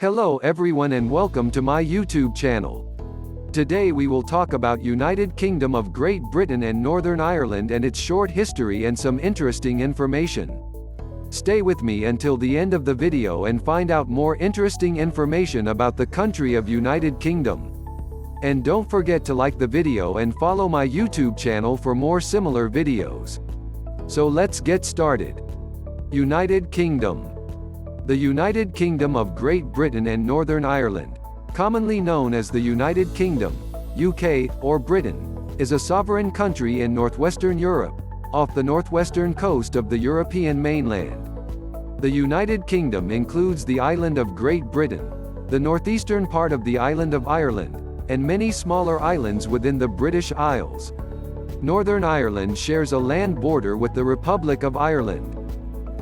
Hello everyone and welcome to my YouTube channel. Today we will talk about United Kingdom of Great Britain and Northern Ireland and its short history and some interesting information. Stay with me until the end of the video and find out more interesting information about the country of United Kingdom. And don't forget to like the video and follow my YouTube channel for more similar videos. So let's get started. United Kingdom. The United Kingdom of Great Britain and Northern Ireland, commonly known as the United Kingdom, UK, or Britain, is a sovereign country in northwestern Europe, off the northwestern coast of the European mainland. The United Kingdom includes the island of Great Britain, the northeastern part of the island of Ireland, and many smaller islands within the British Isles. Northern Ireland shares a land border with the Republic of Ireland.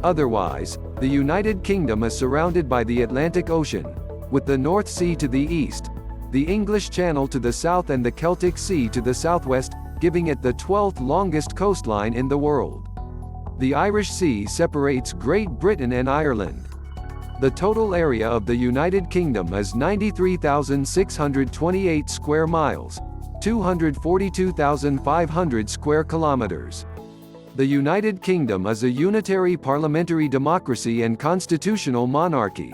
Otherwise, the United Kingdom is surrounded by the Atlantic Ocean, with the North Sea to the east, the English Channel to the south and the Celtic Sea to the southwest, giving it the 12th longest coastline in the world. The Irish Sea separates Great Britain and Ireland. The total area of the United Kingdom is 93,628 square miles, 242,500 square kilometers. The United Kingdom is a unitary parliamentary democracy and constitutional monarchy.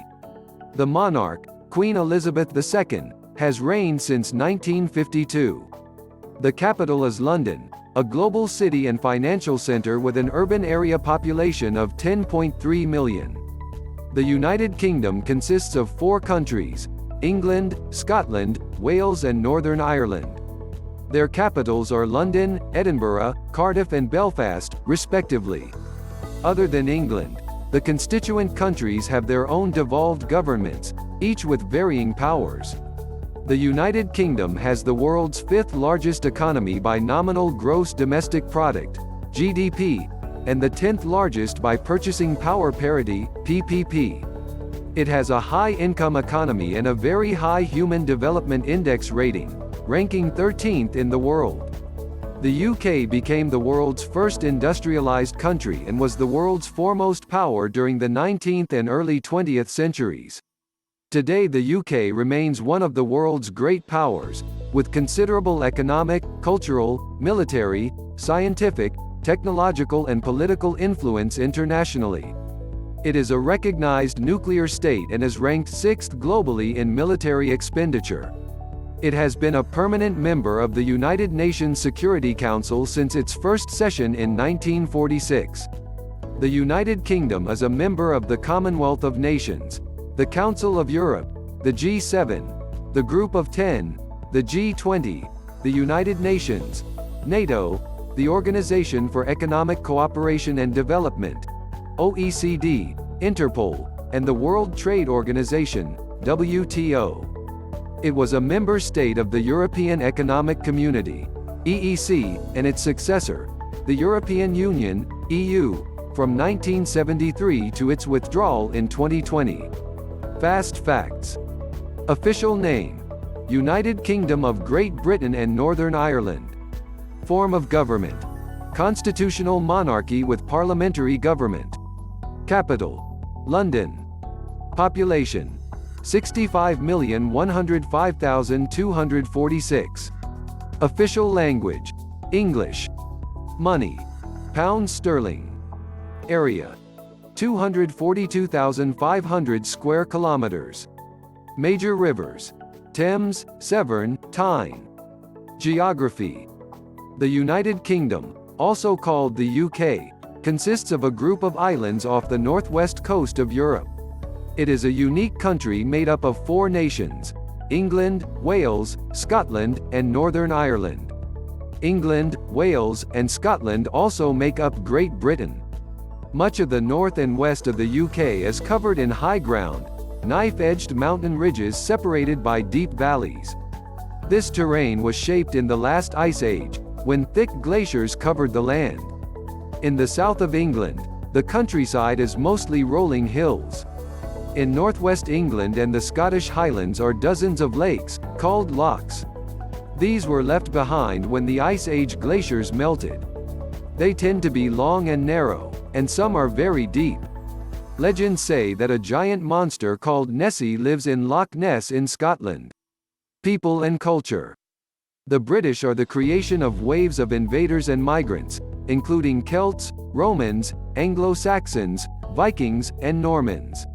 The monarch, Queen Elizabeth II, has reigned since 1952. The capital is London, a global city and financial center with an urban area population of 10.3 million. The United Kingdom consists of 4 countries: England, Scotland, Wales and Northern Ireland. Their capitals are London, Edinburgh, Cardiff and Belfast, respectively. Other than England, the constituent countries have their own devolved governments, each with varying powers. The United Kingdom has the world's 5th largest economy by nominal gross domestic product, GDP, and the 10th largest by purchasing power parity, PPP. It has a high-income economy and a very high Human Development Index rating, ranking 13th in the world. The UK became the world's first industrialized country and was the world's foremost power during the 19th and early 20th centuries. Today the UK remains one of the world's great powers, with considerable economic, cultural, military, scientific, technological and political influence internationally. It is a recognized nuclear state and is ranked 6th globally in military expenditure. It has been a permanent member of the United Nations Security Council since its first session in 1946. The United Kingdom is a member of the Commonwealth of Nations, the Council of Europe, the G7, the Group of 10, the G20, the United Nations, NATO, the Organization for Economic Cooperation and Development, OECD, Interpol, and the World Trade Organization, WTO. It was a member state of the European Economic Community, EEC, and its successor, the European Union, EU, from 1973 to its withdrawal in 2020. Fast facts. Official name: United Kingdom of Great Britain and Northern Ireland. Form of government: constitutional monarchy with parliamentary government. Capital: London. Population: 65,105,246. Official language: English. Money: pounds sterling. Area: 242,500 square kilometers. Major rivers: Thames, Severn, Tyne. Geography: the United Kingdom, also called the UK, consists of a group of islands off the northwest coast of Europe. It is a unique country made up of 4 nations: England, Wales, Scotland, and Northern Ireland. England, Wales, and Scotland also make up Great Britain. Much of the north and west of the UK is covered in high ground, knife-edged mountain ridges separated by deep valleys. This terrain was shaped in the last ice age, when thick glaciers covered the land. In the south of England, the countryside is mostly rolling hills. In northwest England and the Scottish Highlands are dozens of lakes, called lochs. These were left behind when the Ice Age glaciers melted. They tend to be long and narrow, and some are very deep. Legends say that a giant monster called Nessie lives in Loch Ness in Scotland. People and culture. The British are the creation of waves of invaders and migrants, including Celts, Romans, Anglo-Saxons, Vikings, and Normans.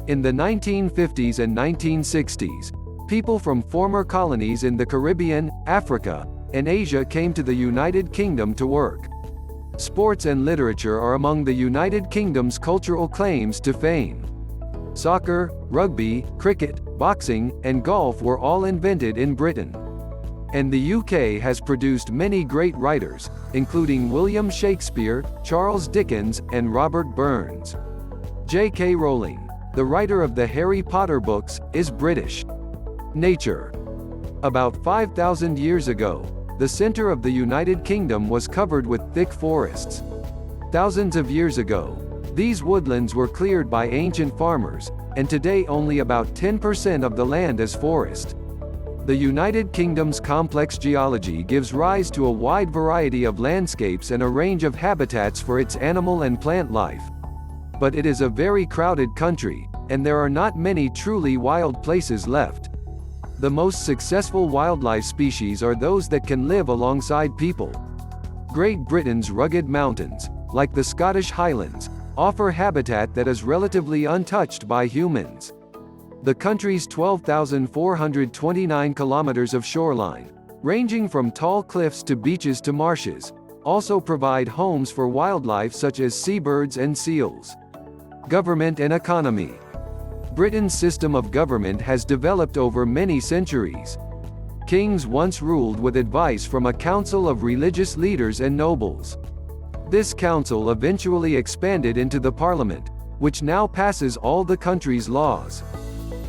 In the 1950s and 1960s, people from former colonies in the Caribbean, Africa, and Asia came to the United Kingdom to work. Sports and literature are among the United Kingdom's cultural claims to fame. Soccer, rugby, cricket, boxing, and golf were all invented in Britain. And the UK has produced many great writers, including William Shakespeare, Charles Dickens, and Robert Burns. J.K. Rowling, the writer of the Harry Potter books, is British. Nature. About 5,000 years ago, the center of the United Kingdom was covered with thick forests. Thousands of years ago, these woodlands were cleared by ancient farmers, and today only about 10% of the land is forest. The United Kingdom's complex geology gives rise to a wide variety of landscapes and a range of habitats for its animal and plant life. But it is a very crowded country, and there are not many truly wild places left. The most successful wildlife species are those that can live alongside people. Great Britain's rugged mountains, like the Scottish Highlands, offer habitat that is relatively untouched by humans. The country's 12,429 kilometers of shoreline, ranging from tall cliffs to beaches to marshes, also provide homes for wildlife such as seabirds and seals. Government and economy. Britain's system of government has developed over many centuries. Kings once ruled with advice from a council of religious leaders and nobles. This council eventually expanded into the parliament, which now passes all the country's laws.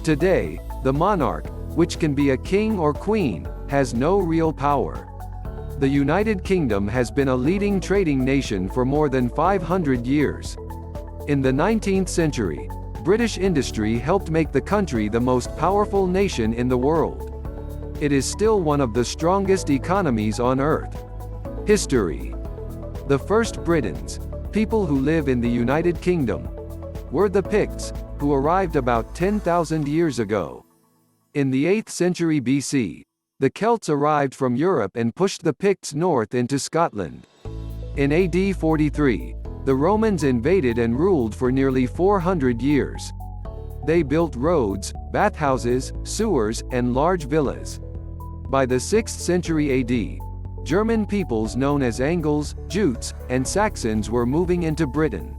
Today, the monarch, which can be a king or queen, has no real power. The United Kingdom has been a leading trading nation for more than 500 years. In the 19th century, British industry helped make the country the most powerful nation in the world. It is still one of the strongest economies on earth. History. The first Britons, people who live in the United Kingdom, were the Picts, who arrived about 10,000 years ago. In the 8th century BC, the Celts arrived from Europe and pushed the Picts north into Scotland. In AD 43, the Romans invaded and ruled for nearly 400 years. They built roads, bathhouses, sewers, and large villas. By the 6th century AD, German peoples known as Angles, Jutes, and Saxons were moving into Britain.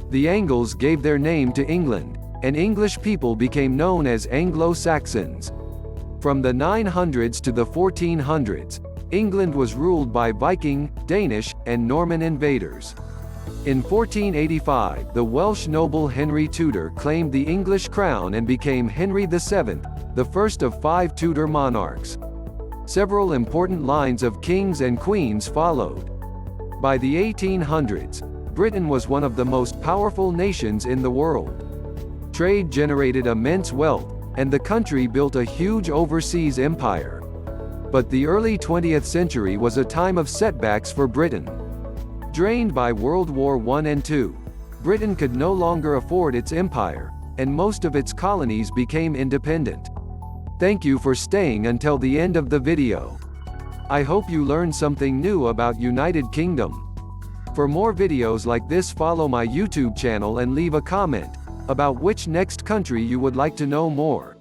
The Angles gave their name to England, and English people became known as Anglo-Saxons. From the 900s to the 1400s, England was ruled by Viking, Danish, and Norman invaders. In 1485, the Welsh noble Henry Tudor claimed the English crown and became Henry VII, the first of 5 Tudor monarchs. Several important lines of kings and queens followed. By the 1800s, Britain was one of the most powerful nations in the world. Trade generated immense wealth, and the country built a huge overseas empire. But the early 20th century was a time of setbacks for Britain. Drained by World War I and II, Britain could no longer afford its empire, and most of its colonies became independent. Thank you for staying until the end of the video. I hope you learned something new about United Kingdom. For more videos like this, follow my YouTube channel and leave a comment about which next country you would like to know more.